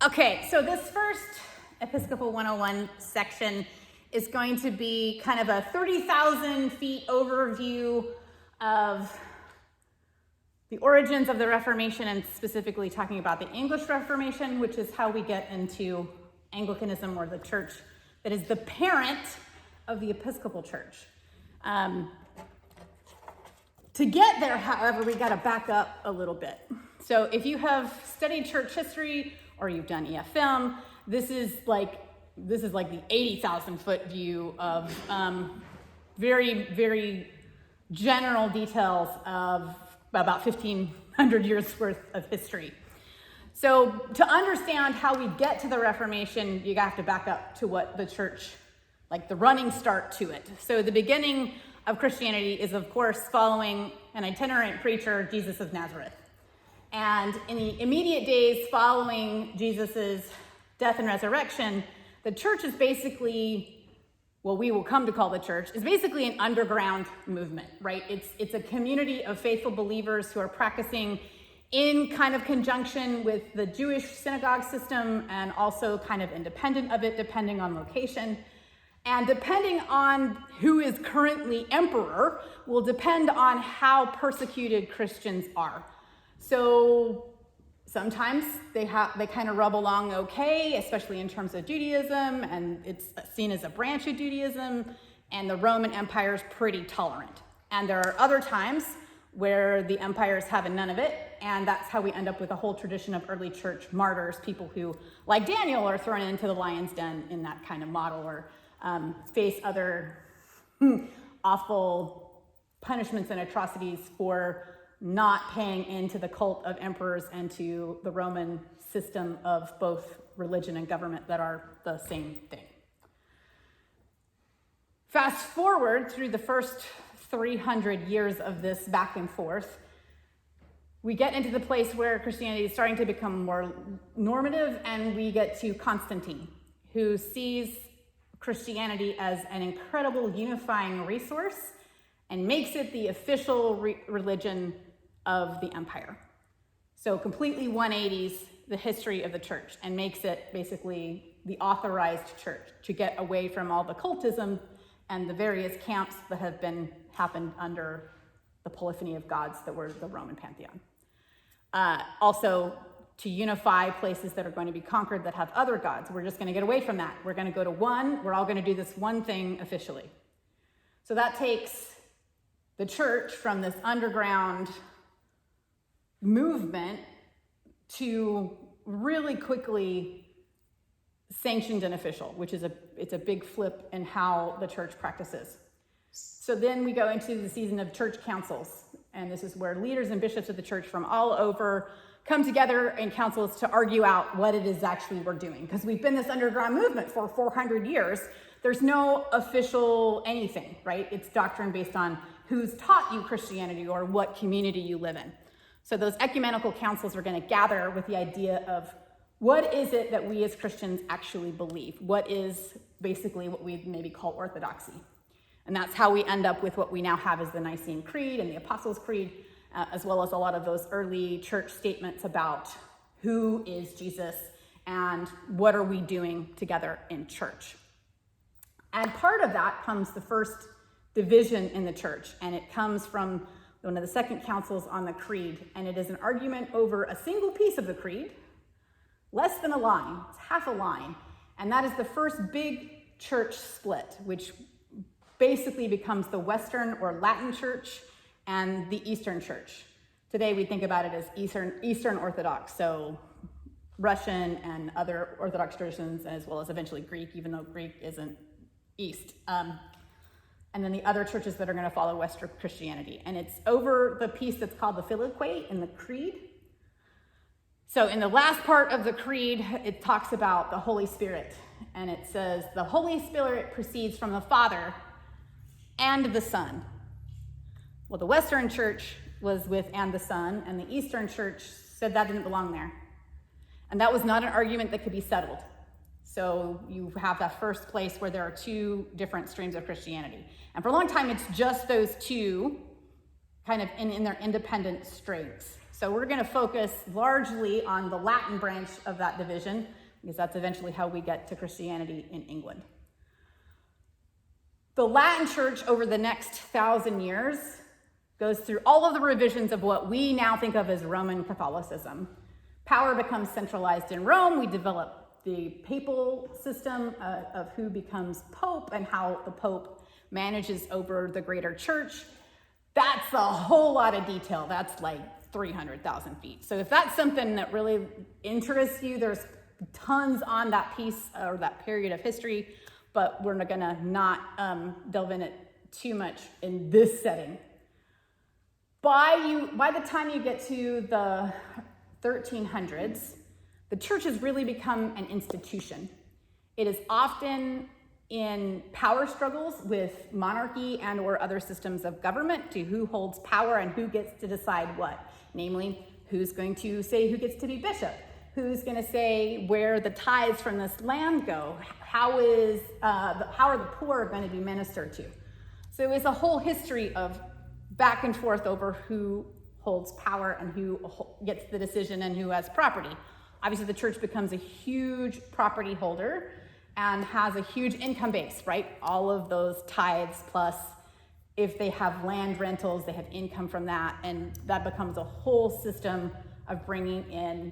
Okay, so this first Episcopal 101 section is going to be kind of a 30,000 feet overview of the origins of the Reformation, and specifically talking about the English Reformation, which is how we get into Anglicanism, or the church that is the parent of the Episcopal Church. To get there, however, we got to back up a little bit. So if you have studied church history or you've done EFM, this is like the 80,000 foot view of very, very general details of about 1,500 years worth of history. So to understand how we get to the Reformation, you have to back up to what the church, like the running start to it. So the beginning of Christianity is, of course, following an itinerant preacher, Jesus of Nazareth. And in the immediate days following Jesus's death and resurrection, the church is basically, what we will come to call the church, is basically an underground movement, right? It's a community of faithful believers who are practicing in kind of conjunction with the Jewish synagogue system, and also kind of independent of it, depending on location. And depending on who is currently emperor will depend on how persecuted Christians are. So sometimes they kind of rub along okay, especially in terms of Judaism, and it's seen as a branch of Judaism, and the Roman Empire is pretty tolerant. And there are other times where the empires have none of it, and that's how we end up with a whole tradition of early church martyrs, people who, like Daniel, are thrown into the lion's den in that kind of model, or face other awful punishments and atrocities for not paying into the cult of emperors and to the Roman system of both religion and government that are the same thing. Fast forward through the first 300 years of this back and forth, we get into the place where Christianity is starting to become more normative, and we get to Constantine, who sees Christianity as an incredible unifying resource and makes it the official religion of the empire. So completely 180s the history of the church and makes it basically the authorized church, to get away from all the cultism and the various camps that have happened under the polyphony of gods that were the Roman pantheon. Also, to unify places that are going to be conquered that have other gods. We're just going to get away from that. We're going to go to one. We're all going to do this one thing officially. So that takes the church from this underground movement to really quickly sanctioned and official, which is it's a big flip in how the church practices. So then we go into the season of church councils, and this is where leaders and bishops of the church from all over come together in councils to argue out what it is actually we're doing. Because we've been this underground movement for 400 years. There's no official anything, right? It's doctrine based on who's taught you Christianity or what community you live in. So those ecumenical councils are going to gather with the idea of what is it that we as Christians actually believe? What is basically what we maybe call orthodoxy? And that's how we end up with what we now have as the Nicene Creed and the Apostles' Creed, as well as a lot of those early church statements about who is Jesus and what are we doing together in church. And part of that comes the first division in the church, and it comes from one of the second councils on the creed, and it is an argument over a single piece of the creed, less than a line, it's half a line, and that is the first big church split, which basically becomes the Western or Latin church and the Eastern church. Today we think about it as Eastern Orthodox, so Russian and other Orthodox traditions, as well as eventually Greek, even though Greek isn't East. And then the other churches that are going to follow Western Christianity. And it's over the piece that's called the Filioque in the Creed. So in the last part of the Creed, it talks about the Holy Spirit. And it says, the Holy Spirit proceeds from the Father and the Son. Well, the Western church was with and the Son, and the Eastern church said that didn't belong there. And that was not an argument that could be settled. So you have that first place where there are two different streams of Christianity. And for a long time, it's just those two kind of in their independent straits. So we're going to focus largely on the Latin branch of that division, because that's eventually how we get to Christianity in England. The Latin Church over the next 1,000 years goes through all of the revisions of what we now think of as Roman Catholicism. Power becomes centralized in Rome. We develop the papal system of who becomes pope and how the pope manages over the greater church. That's a whole lot of detail. That's like 300,000 feet. So if that's something that really interests you, there's tons on that piece or that period of history, but we're gonna not delve in it too much in this setting. By the time you get to the 1300s, the church has really become an institution. It is often in power struggles with monarchy and or other systems of government to who holds power and who gets to decide what. Namely, who's going to say who gets to be bishop? Who's going to say where the tithes from this land go? How are the poor going to be ministered to? So it's a whole history of back and forth over who holds power and who gets the decision and who has property. Obviously, the church becomes a huge property holder and has a huge income base, right? All of those tithes plus if they have land rentals, they have income from that, and that becomes a whole system of bringing in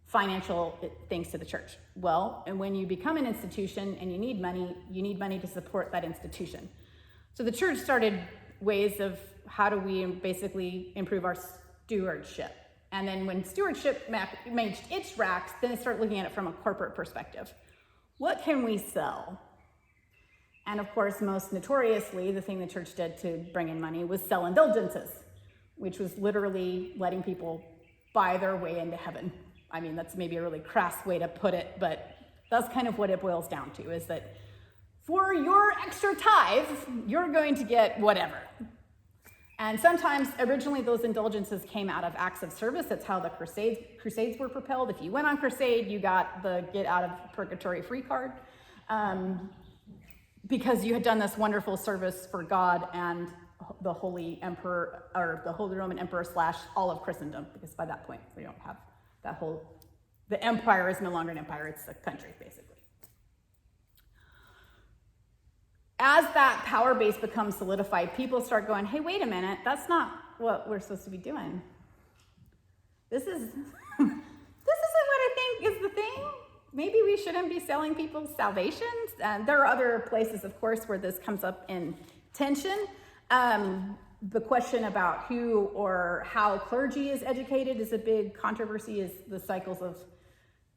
financial things to the church. Well, and when you become an institution and you need money to support that institution. So the church started ways of how do we basically improve our stewardship. And then when stewardship reached its racks, then it started looking at it from a corporate perspective. What can we sell? And of course, most notoriously, the thing the church did to bring in money was sell indulgences, which was literally letting people buy their way into heaven. I mean, that's maybe a really crass way to put it, but that's kind of what it boils down to, is that for your extra tithe, you're going to get whatever. And sometimes, originally, those indulgences came out of acts of service. That's how the crusades were propelled. If you went on crusade, you got the get out of purgatory free card, because you had done this wonderful service for God and the Holy Emperor, or the Holy Roman Emperor / all of Christendom, because by that point, we don't have that the empire is no longer an empire, it's a country, basically. As that power base becomes solidified, people start going, hey, wait a minute, that's not what we're supposed to be doing. This isn't what I think is the thing. Maybe we shouldn't be selling people's salvations. And there are other places, of course, where this comes up in tension. The question about who or how clergy is educated is a big controversy, is the cycles of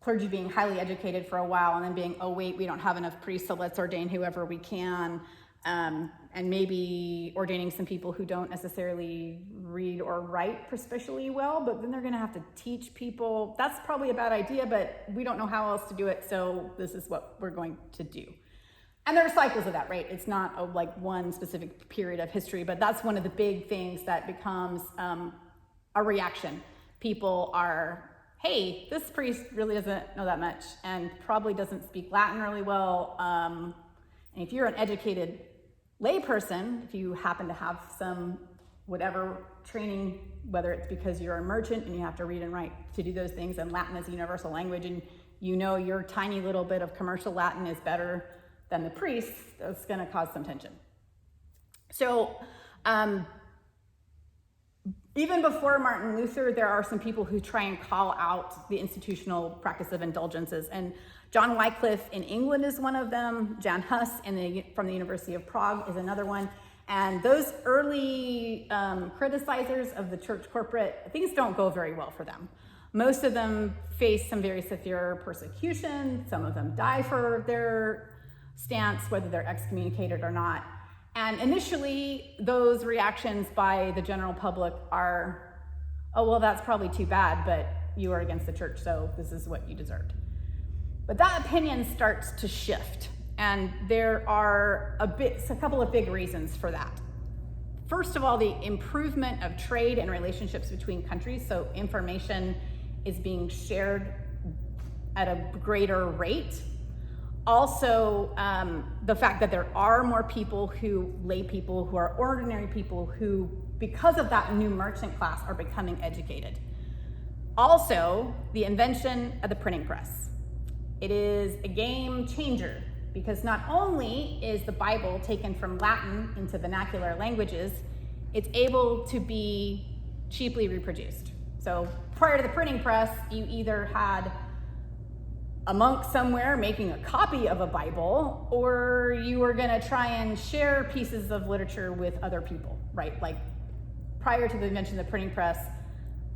clergy being highly educated for a while and then being, oh wait, we don't have enough priests, so let's ordain whoever we can, and maybe ordaining some people who don't necessarily read or write especially well, but then they're going to have to teach people. That's probably a bad idea, but we don't know how else to do it, so this is what we're going to do. And there are cycles of that, right? It's not like one specific period of history, but that's one of the big things that becomes a reaction. People are, hey, this priest really doesn't know that much and probably doesn't speak Latin really well. And if you're an educated layperson, if you happen to have some whatever training, whether it's because you're a merchant and you have to read and write to do those things, and Latin is a universal language, and you know your tiny little bit of commercial Latin is better than the priest, that's going to cause some tension. So even before Martin Luther, there are some people who try and call out the institutional practice of indulgences. And John Wycliffe in England is one of them. Jan Hus from the University of Prague is another one. And those early criticizers of the church corporate, things don't go very well for them. Most of them face some very severe persecution. Some of them die for their stance, whether they're excommunicated or not. And initially, those reactions by the general public are, oh, well, that's probably too bad, but you are against the church, so this is what you deserved. But that opinion starts to shift, and there are a couple of big reasons for that. First of all, the improvement of trade and relationships between countries, so information is being shared at a greater rate. Also, the fact that there are more lay people who are ordinary people who, because of that new merchant class, are becoming educated. Also, the invention of the printing press. It is a game changer because not only is the Bible taken from Latin into vernacular languages, it's able to be cheaply reproduced. So prior to the printing press, you either had a monk somewhere making a copy of a Bible, or you were going to try and share pieces of literature with other people, right? Like prior to the invention of the printing press,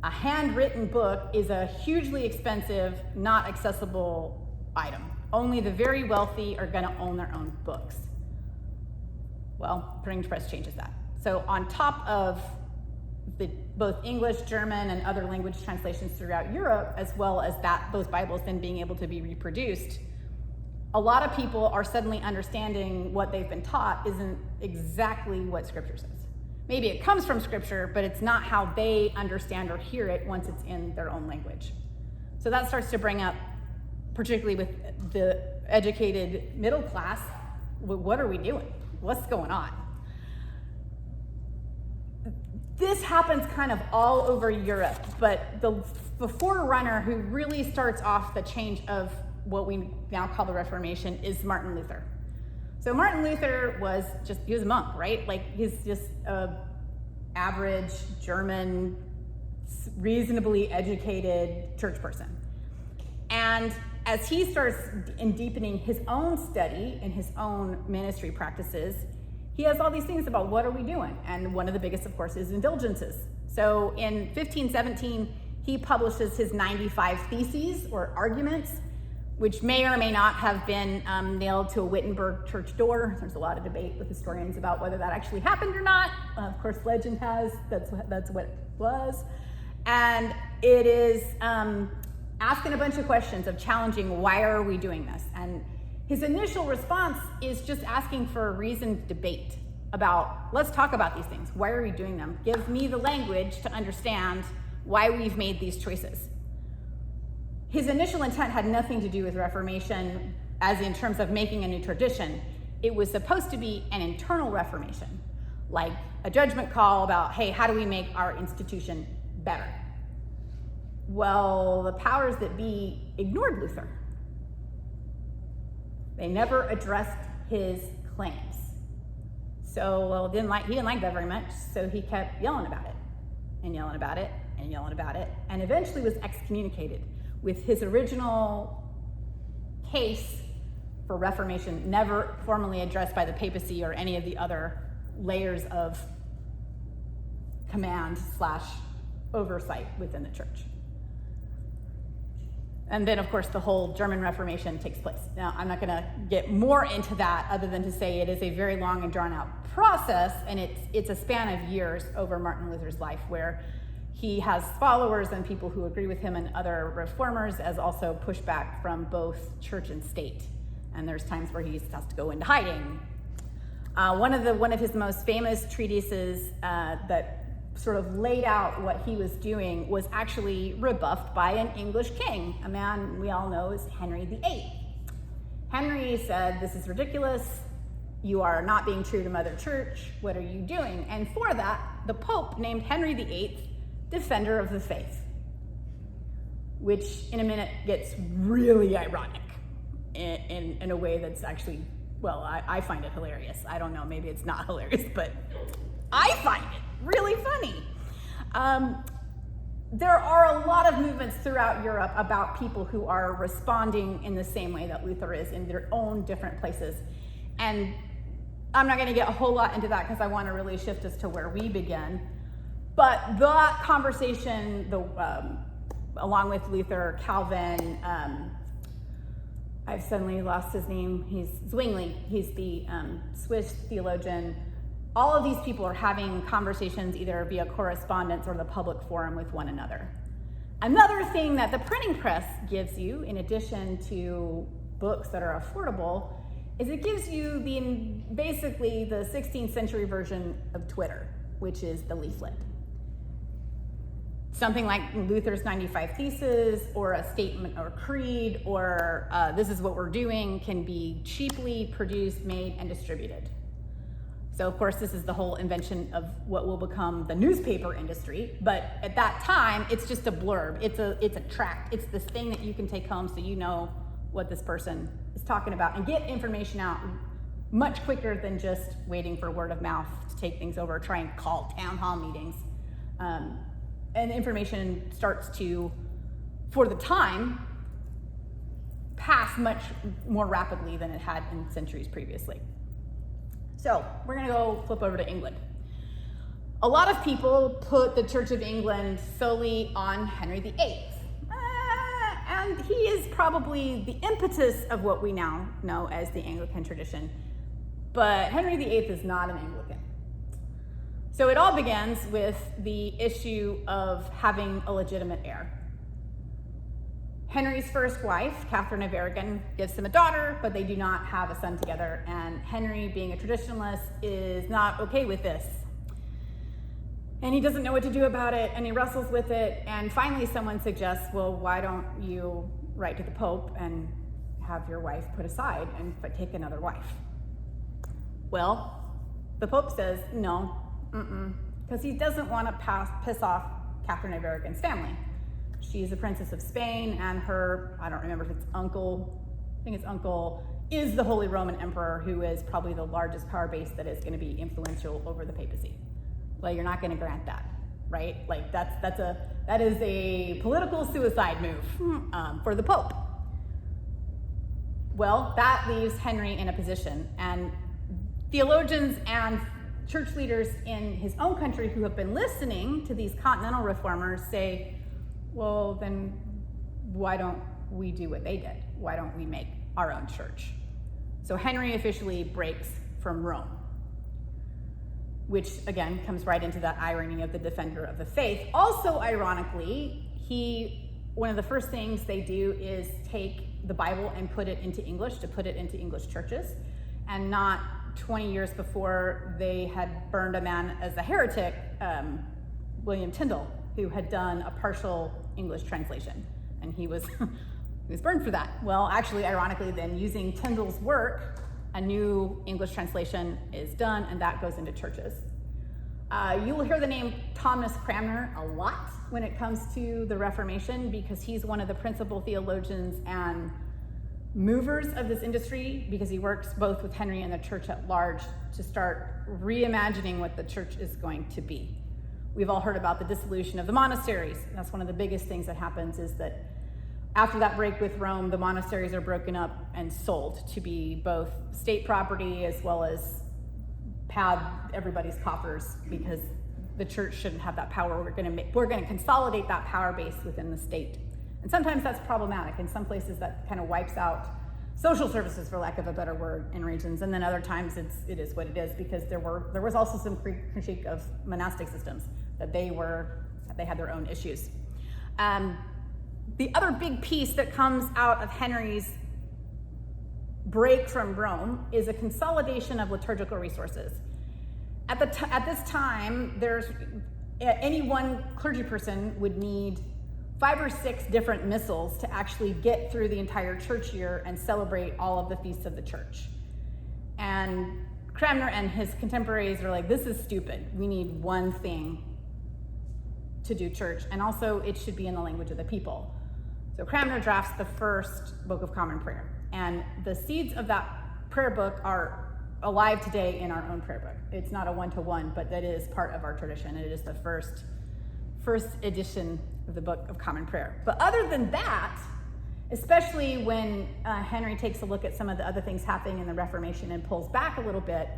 a handwritten book is a hugely expensive, not accessible item. Only the very wealthy are going to own their own books. Well, printing press changes that. So on top of both English, German, and other language translations throughout Europe, as well as those Bibles then being able to be reproduced, a lot of people are suddenly understanding what they've been taught isn't exactly what Scripture says. Maybe it comes from Scripture, but it's not how they understand or hear it once it's in their own language. So that starts to bring up, particularly with the educated middle class, what are we doing? What's going on? This happens kind of all over Europe, but the forerunner who really starts off the change of what we now call the Reformation is Martin Luther. So Martin Luther he was a monk, right? Like he's just a average German, reasonably educated church person. And as he starts in deepening his own study and his own ministry practices, he has all these things about what are we doing? And one of the biggest, of course, is indulgences. So in 1517, he publishes his 95 Theses or arguments, which may or may not have been nailed to a Wittenberg church door. There's a lot of debate with historians about whether that actually happened or not. Of course, legend has, that's what it was. And it is asking a bunch of questions of challenging, why are we doing this? And his initial response is just asking for a reasoned debate about, let's talk about these things. Why are we doing them? Give me the language to understand why we've made these choices. His initial intent had nothing to do with Reformation as in terms of making a new tradition. It was supposed to be an internal Reformation, like a judgment call about, hey, how do we make our institution better? Well, the powers that be ignored Luther. They never addressed his claims. So, he didn't like that very much, so he kept yelling about it, and yelling about it, and yelling about it, and eventually was excommunicated, with his original case for Reformation never formally addressed by the papacy or any of the other layers of command/oversight within the church. And then, of course, the whole German Reformation takes place. Now, I'm not going to get more into that other than to say it is a very long and drawn-out process, and it's a span of years over Martin Luther's life where he has followers and people who agree with him and other reformers, as also pushback from both church and state. And there's times where he has to go into hiding. One of his most famous treatises that sort of laid out what he was doing was actually rebuffed by an English king, a man we all know as Henry VIII. Henry said, this is ridiculous. You are not being true to Mother Church. What are you doing? And for that, the Pope named Henry VIII Defender of the Faith, which in a minute gets really ironic in a way that's actually, well, I find it hilarious. I don't know, maybe it's not hilarious, but I find it really funny. There are a lot of movements throughout Europe about people who are responding in the same way that Luther is in their own different places. And I'm not going to get a whole lot into that because I want to really shift us to where we begin. But that conversation, along with Luther, Calvin, I've suddenly lost his name. He's Zwingli. He's the Swiss theologian. All of these people are having conversations either via correspondence or the public forum with one another. Another thing that the printing press gives you, in addition to books that are affordable, is it gives you basically the 16th century version of Twitter, which is the leaflet. Something like Luther's 95 Theses or a statement or creed or this is what we're doing can be cheaply produced, made, and distributed. So of course, this is the whole invention of what will become the newspaper industry. But at that time, it's just a blurb. It's a tract. It's this thing that you can take home so you know what this person is talking about and get information out much quicker than just waiting for word of mouth to take things over, try and call town hall meetings. And information starts to, for the time, pass much more rapidly than it had in centuries previously. So we're going to go flip over to England. A lot of people put the Church of England solely on Henry VIII. And he is probably the impetus of what we now know as the Anglican tradition. But Henry VIII is not an Anglican. So it all begins with the issue of having a legitimate heir. Henry's first wife, Catherine of Aragon, gives him a daughter, but they do not have a son together. And Henry, being a traditionalist, is not okay with this. And he doesn't know what to do about it, and he wrestles with it. And finally, someone suggests, well, why don't you write to the Pope and have your wife put aside and take another wife? Well, the Pope says, no, because he doesn't want to piss off Catherine of Aragon's family. She's a princess of Spain, and her, I don't remember if it's uncle, I think it's uncle, is the Holy Roman Emperor, who is probably the largest power base that is going to be influential over the papacy. Well, you're not going to grant that, right? Like that is a political suicide move for the Pope. Well, that leaves Henry in a position, and theologians and church leaders in his own country who have been listening to these continental reformers say, well, then why don't we do what they did? Why don't we make our own church? So Henry officially breaks from Rome, which again comes right into that irony of the defender of the faith. Also, ironically, one of the first things they do is take the Bible and put it into English, to put it into English churches, and not 20 years before they had burned a man as a heretic, William Tyndale, who had done a partial English translation, and he was burned for that. Well, actually, ironically, then using Tyndale's work, a new English translation is done, and that goes into churches. You will hear the name Thomas Cranmer a lot when it comes to the Reformation, because he's one of the principal theologians and movers of this industry, because he works both with Henry and the church at large to start reimagining what the church is going to be. We've all heard about the dissolution of the monasteries. That's one of the biggest things that happens, is that after that break with Rome, the monasteries are broken up and sold to be both state property as well as pad everybody's coffers, because the church shouldn't have that power. We're going to consolidate that power base within the state. And sometimes that's problematic. In some places that kind of wipes out social services, for lack of a better word, in regions. And then other times it is what it is, because there was also some critique of monastic systems that they had their own issues. The other big piece that comes out of Henry's break from Rome is a consolidation of liturgical resources. At this time, any one clergy person would need 5 or 6 different missals to actually get through the entire church year and celebrate all of the feasts of the church. And Cranmer and his contemporaries are like, this is stupid. We need one thing to do church, and also it should be in the language of the people. So Cranmer drafts the first Book of Common Prayer, and the seeds of that prayer book are alive today in our own prayer book. It's not a one-to-one, but that is part of our tradition. It is the first edition of the Book of Common Prayer. But other than that, especially when Henry takes a look at some of the other things happening in the Reformation and pulls back a little bit,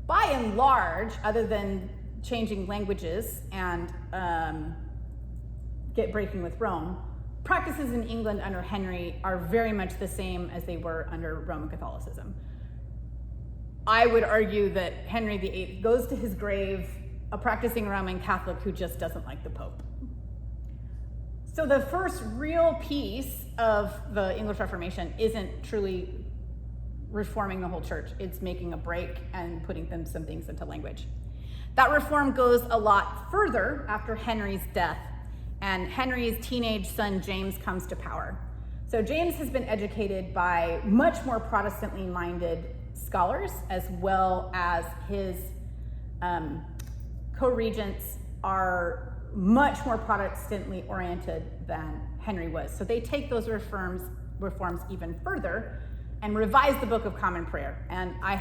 by and large, other than changing languages and breaking with Rome, practices in England under Henry are very much the same as they were under Roman Catholicism. I would argue that Henry VIII goes to his grave a practicing Roman Catholic who just doesn't like the Pope. So the first real piece of the English Reformation isn't truly reforming the whole church. It's making a break and putting some things into language. That reform goes a lot further after Henry's death, and Henry's teenage son James comes to power. So James has been educated by much more Protestantly minded scholars, as well as his co-regents are much more Protestantly oriented than Henry was. So they take those reforms even further and revise the Book of Common Prayer. And I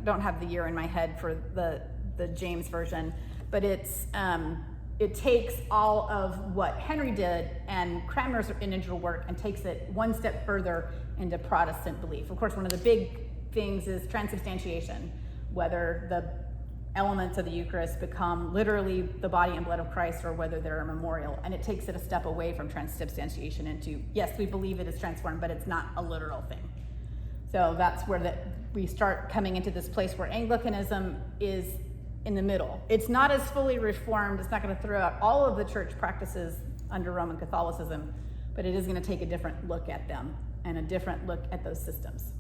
don't have the year in my head for the James version, but it takes all of what Henry did and Cranmer's initial work and takes it one step further into Protestant belief. Of course, one of the big things is transubstantiation, whether the elements of the Eucharist become literally the body and blood of Christ or whether they're a memorial. And it takes it a step away from transubstantiation into, yes, we believe it is transformed, but it's not a literal thing. So that's where we start coming into this place where Anglicanism is in the middle. It's not as fully reformed. It's not going to throw out all of the church practices under Roman Catholicism, but it is going to take a different look at them and a different look at those systems.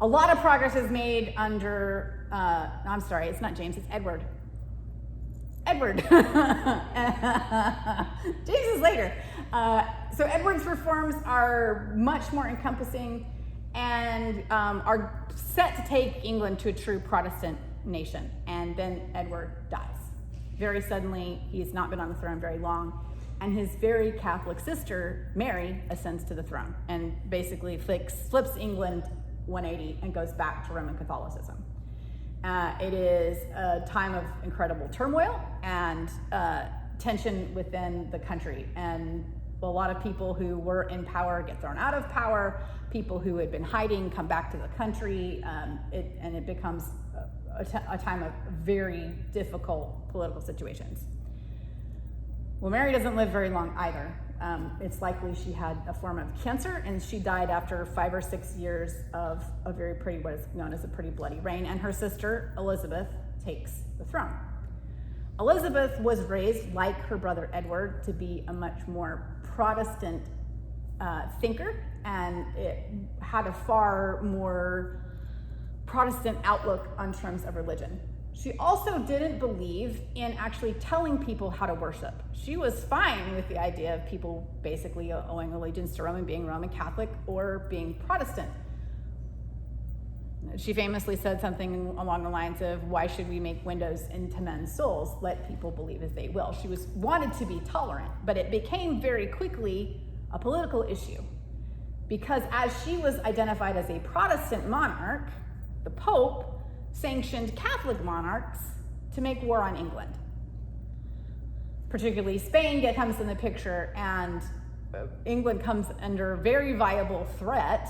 A lot of progress is made under, I'm sorry, it's not James, it's Edward. James is later. So Edward's reforms are much more encompassing and are set to take England to a true Protestant nation. And then Edward dies. Very suddenly, he's not been on the throne very long. And his very Catholic sister, Mary, ascends to the throne and basically flips England 180 and goes back to Roman Catholicism. It is a time of incredible turmoil and tension within the country. And a lot of people who were in power get thrown out of power. People who had been hiding come back to the country. It becomes a time of very difficult political situations. Well, Mary doesn't live very long either. It's likely she had a form of cancer, and she died after 5 or 6 years of a very pretty, what is known as a pretty bloody reign, and her sister, Elizabeth, takes the throne. Elizabeth was raised, like her brother Edward, to be a much more Protestant thinker, and it had a far more Protestant outlook on terms of religion. She also didn't believe in actually telling people how to worship. She was fine with the idea of people basically owing allegiance to Rome and being Roman Catholic or being Protestant. She famously said something along the lines of, why should we make windows into men's souls? Let people believe as they will. She wanted to be tolerant, but it became very quickly a political issue because as she was identified as a Protestant monarch, the Pope sanctioned Catholic monarchs to make war on England. Particularly Spain comes in the picture, and England comes under very viable threat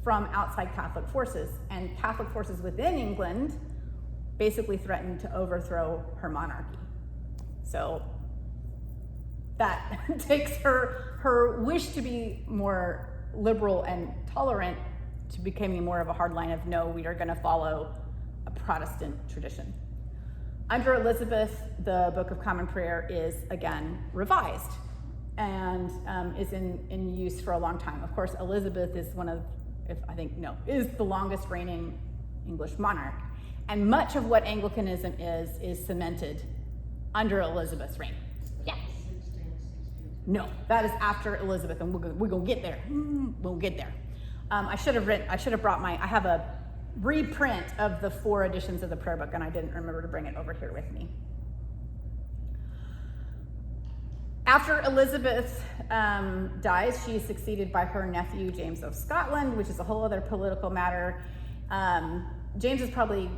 from outside Catholic forces, and Catholic forces within England basically threatened to overthrow her monarchy. So that takes her wish to be more liberal and tolerant to becoming more of a hard line of, no, we are going to follow a Protestant tradition. Under Elizabeth, the Book of Common Prayer is again revised and is in use for a long time. Of course, Elizabeth is is the longest reigning English monarch. And much of what Anglicanism is cemented under Elizabeth's reign. Yeah. No, that is after Elizabeth, and we're gonna get there. We'll get there. I should have brought I have a reprint of the 4 editions of the prayer book, and I didn't remember to bring it over here with me. After Elizabeth dies, she is succeeded by her nephew, James of Scotland, which is a whole other political matter. James is probably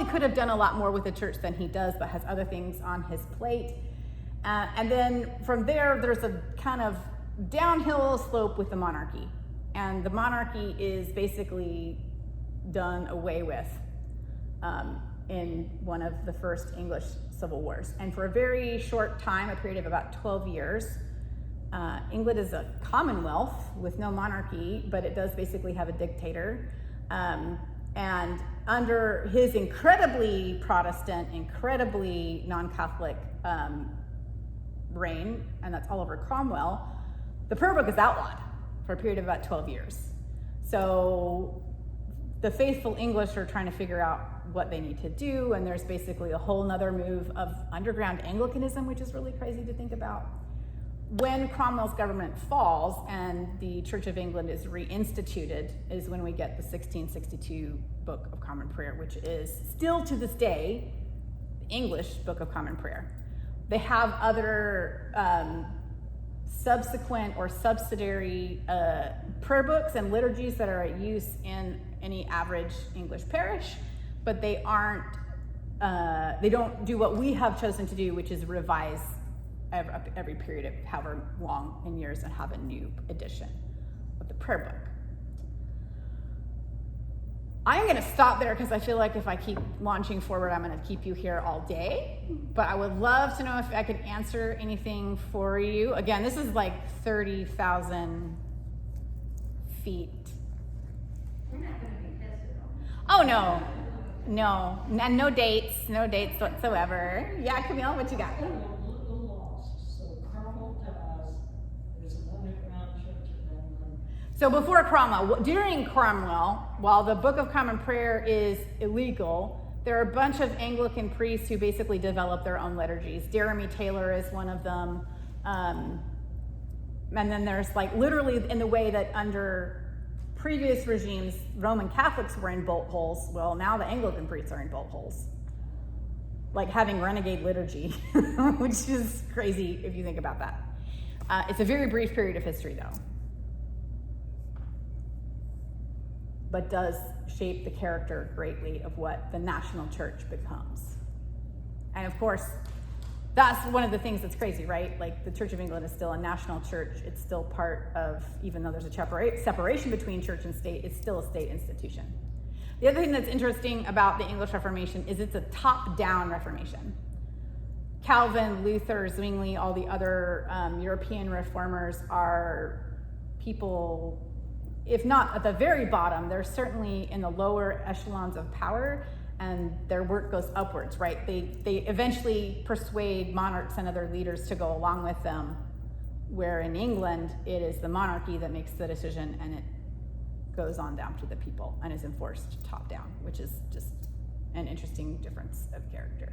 could have done a lot more with the church than he does, but has other things on his plate. And then from there's a kind of downhill slope with the monarchy. And the monarchy is basically done away with in one of the first English civil wars. And for a very short time, a period of about 12 years, England is a commonwealth with no monarchy, but it does basically have a dictator. And under his incredibly Protestant, incredibly non-Catholic reign, and that's Oliver Cromwell, the prayer book is outlawed for a period of about 12 years. So the faithful English are trying to figure out what they need to do, and there's basically a whole nother move of underground Anglicanism, which is really crazy to think about. when Cromwell's government falls and the Church of England is reinstituted is when we get the 1662 Book of Common Prayer, which is still to this day the English Book of Common Prayer. They have other subsequent or subsidiary prayer books and liturgies that are at use in any average English parish, but they aren't, they don't do what we have chosen to do, which is revise every period of however long in years and have a new edition of the prayer book. I'm going to stop there because I feel like if I keep launching forward, I'm going to keep you here all day. But I would love to know if I could answer anything for you. Again, this is like 30,000 feet. We're not going to be tested on. Oh, no. No. And no dates whatsoever. Yeah, Camille, what you got? I'm a little lost. So Cromwell dies. There's an underground church in England. So before Cromwell, during Cromwell, while the Book of Common Prayer is illegal, there are a bunch of Anglican priests who basically develop their own liturgies. Jeremy Taylor is one of them. And then there's like literally in the way that under previous regimes, Roman Catholics were in bolt holes. Well, now the Anglican priests are in bolt holes. Like having renegade liturgy, which is crazy if you think about that. It's a very brief period of history though, but does shape the character greatly of what the national church becomes. And of course, that's one of the things that's crazy, right? Like the Church of England is still a national church. It's still part of, even though there's a separation between church and state, it's still a state institution. The other thing that's interesting about the English Reformation is it's a top-down Reformation. Calvin, Luther, Zwingli, all the other European reformers are people, if not at the very bottom, they're certainly in the lower echelons of power, and their work goes upwards, right? They eventually persuade monarchs and other leaders to go along with them, where in England, it is the monarchy that makes the decision, and it goes on down to the people and is enforced top down, which is just an interesting difference of character.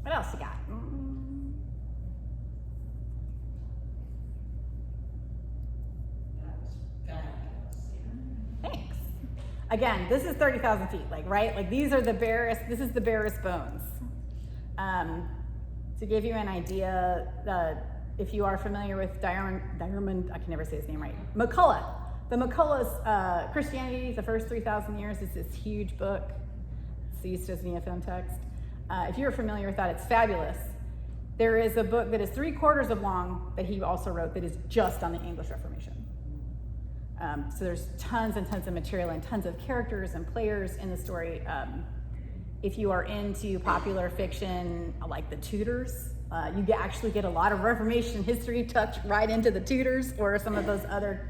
What else you got? Thanks. Again, this is 30,000 feet, like, right? Like these are the barest, this is the barest bones. To give you an idea, if you are familiar with Diarmid, I can never say his name right, McCullough. The McCullough's Christianity, the first 3,000 years, is this huge book. It's used as neophilm text. If you're familiar with that, it's fabulous. There is a book that is 3/4 of long that he also wrote that is just on the English Reformation. So there's tons and tons of material and tons of characters and players in the story. If you are into popular fiction like the Tudors, you actually get a lot of Reformation history tucked right into the Tudors or some of those other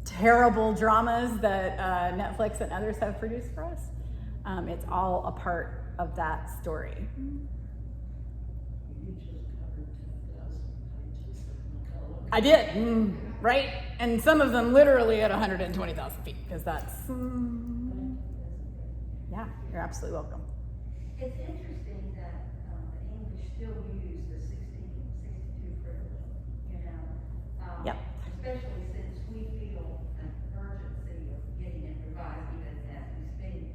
terrible dramas that Netflix and others have produced for us. It's all a part of that story. You just covered 10,000 pages of McCullough. I did, right? And some of them literally at 120,000 feet, because that's, yeah, you're absolutely welcome. It's interesting that the English still use the 1662 prayer book, Yep. especially since we feel an urgency of getting it revised even as we speak,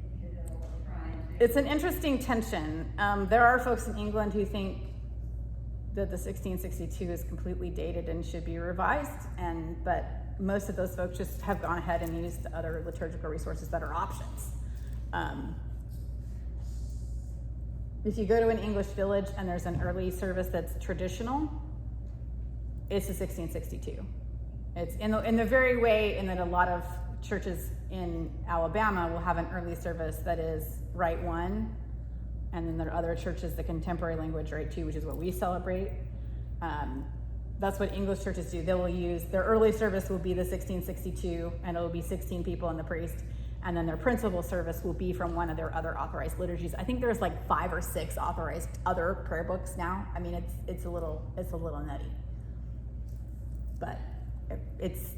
trying to. It's an interesting tension. There are folks in England who think that the 1662 is completely dated and should be revised, but most of those folks just have gone ahead and used other liturgical resources that are options. If you go to an English village and there's an early service that's traditional, it's the 1662. It's in the very way in that a lot of churches in Alabama will have an early service that is Rite 1, and then there are other churches, the contemporary language Rite 2, which is what we celebrate. That's what English churches do. They will use, their early service will be the 1662, and it will be 16 people and the priest, and then their principal service will be from one of their other authorized liturgies. I think there's like 5 or 6 authorized other prayer books now. I mean, it's a little nutty. But it's,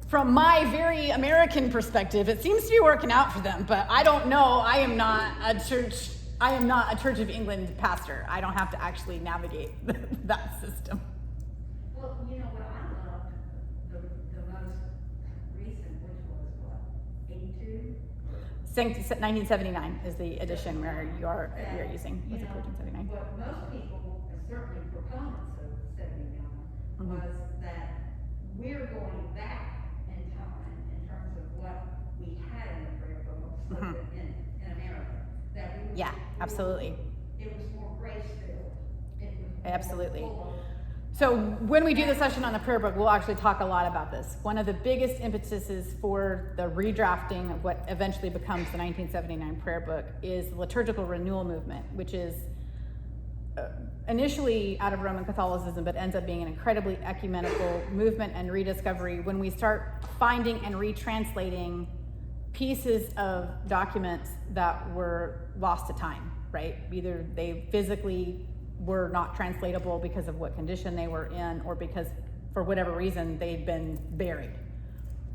from my very American perspective, it seems to be working out for them, but I don't know. I am not a church I am not a Church of England pastor. I don't have to actually navigate that system. Well, you know what I loved, the most recent, which was what, 82? 1979 is the edition where you're using. Was it 1479? What most people, and certainly proponents of 79, was that we're going back in time in terms of what we had in the prayer book in America. That we Yeah, absolutely. It was more grace-filled. It was more Absolutely. full of, So when we do the session on the prayer book, we'll actually talk a lot about this. One of the biggest impetuses for the redrafting of what eventually becomes the 1979 prayer book is the liturgical renewal movement, which is initially out of Roman Catholicism, but ends up being an incredibly ecumenical movement and rediscovery when we start finding and retranslating pieces of documents that were lost to time, right? Either they physically were not translatable because of what condition they were in, or because for whatever reason they'd been buried.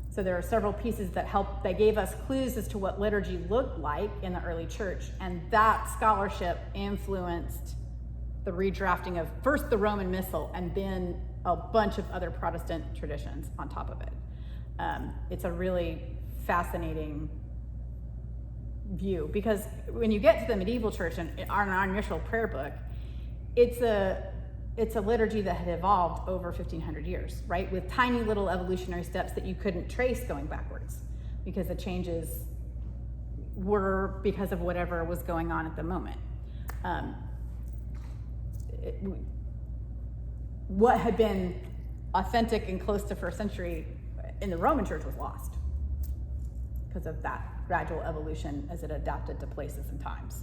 So there are several pieces that gave us clues as to what liturgy looked like in the early church, and that scholarship influenced the redrafting of first the Roman Missal and then a bunch of other Protestant traditions on top of it. It's a really fascinating view, because when you get to the medieval church and our initial prayer book, it's a liturgy that had evolved over 1,500 years, right? With tiny little evolutionary steps that you couldn't trace going backwards, because the changes were because of whatever was going on at the moment. What had been authentic and close to first century in the Roman church was lost because of that gradual evolution as it adapted to places and times.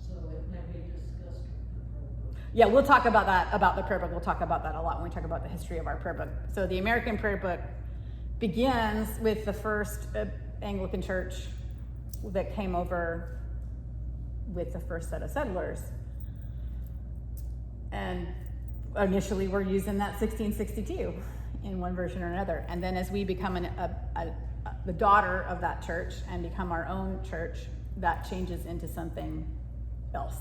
So it may be discussed with the prayer book. Yeah, we'll talk about that, about the prayer book. We'll talk about that a lot when we talk about the history of our prayer book. So the American prayer book begins with the first Anglican church that came over with the first set of settlers. And initially we're using that 1662 in one version or another. And then as we become the daughter of that church and become our own church, that changes into something else.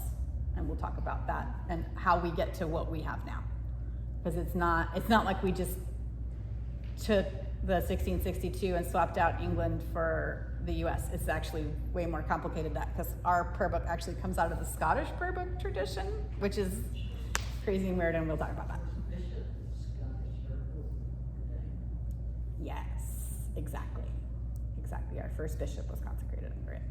And we'll talk about that and how we get to what we have now. Because it's not like we just took the 1662 and swapped out England for the US. It's actually way more complicated than that, because our prayer book actually comes out of the Scottish prayer book tradition, which is crazy and weird, and we'll talk about that. Bishop is Scottish or ordained. Yes, exactly. Our first bishop was consecrated under it.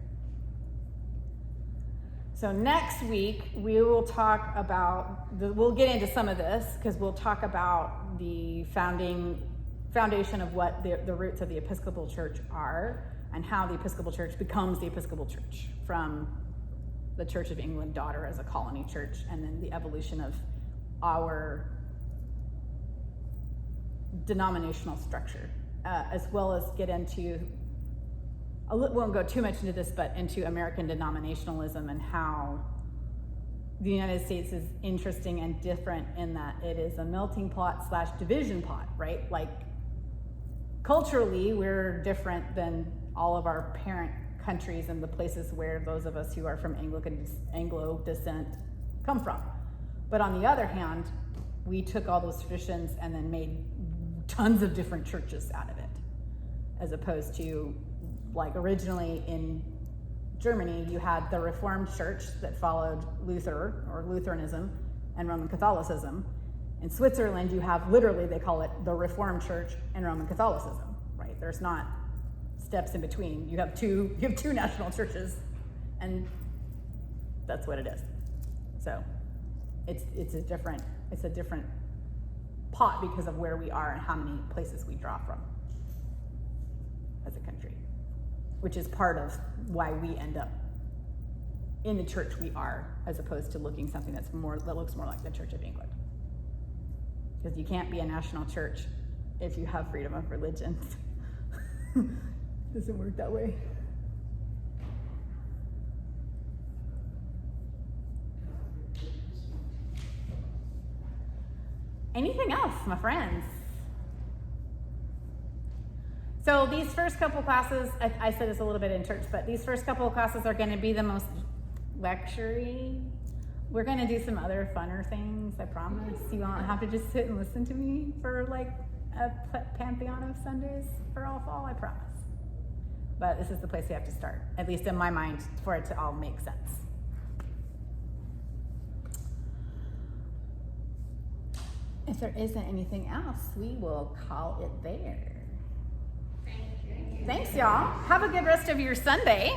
So next week, we will talk about, we'll get into some of this, because we'll talk about the foundation of what the roots of the Episcopal Church are, and how the Episcopal Church becomes the Episcopal Church from the Church of England daughter as a colony church, and then the evolution of our denominational structure, as well as get into, I won't go too much into this, but into American denominationalism and how the United States is interesting and different in that it is a melting pot / division pot, right? Like culturally, we're different than all of our parent countries and the places where those of us who are from Anglo descent come from. But on the other hand, we took all those traditions and then made tons of different churches out of it, as opposed to, like, originally in Germany, you had the Reformed Church that followed Luther or Lutheranism and Roman Catholicism. In Switzerland, you have, literally, they call it the Reformed Church and Roman Catholicism, right? There's not steps in between. You have two national churches, and that's what it is. So it's a different pot because of where we are and how many places we draw from as a country, which is part of why we end up in the church we are, as opposed to looking something that looks more like the Church of England. Because you can't be a national church if you have freedom of religion. Doesn't work that way. Anything else, my friends? So these first couple classes, I said this a little bit in church, but these first couple of classes are going to be the most lecture-y. We're going to do some other funner things, I promise. You won't have to just sit and listen to me for like a pantheon of Sundays for all fall, I promise. But this is the place we have to start, at least in my mind, for it to all make sense. If there isn't anything else, we will call it there. Thanks, y'all. Have a good rest of your Sunday.